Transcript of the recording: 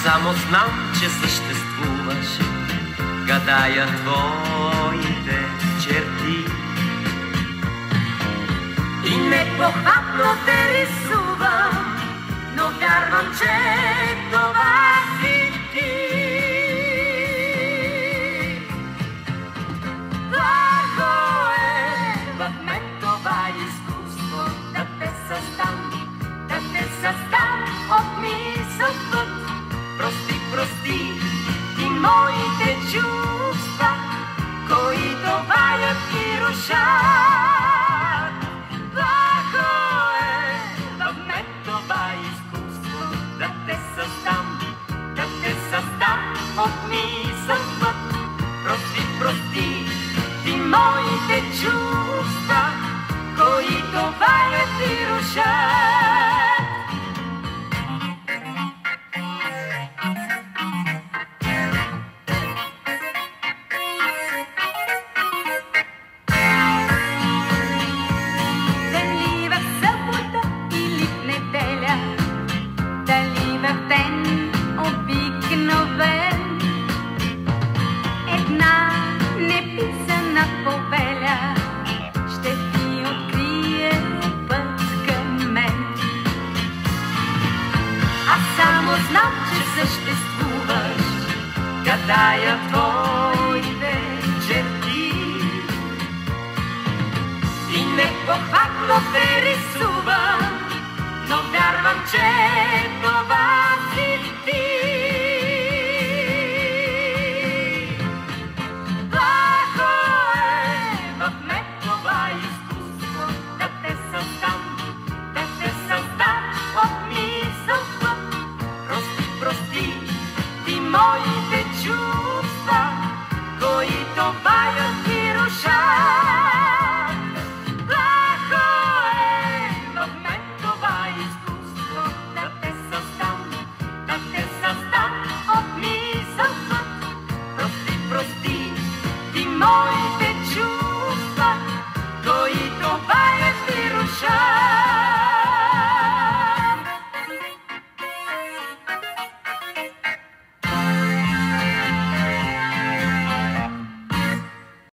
само знам, че съществуваш, гадая твоите черти. И непохватно те рисувам, но вярвам, че това си ти. Благо е в мен това изкуство, да те създам от мисъл път. Прости, прости ти моите чувства, които валят и рушат. Благо е в мен това изкуство, да те създам от мисъл път. Прости, прости ти моите чувства, които валят и рушат. Знам, че съществуваш, гадая твоите черти. И непохватно те рисуваш.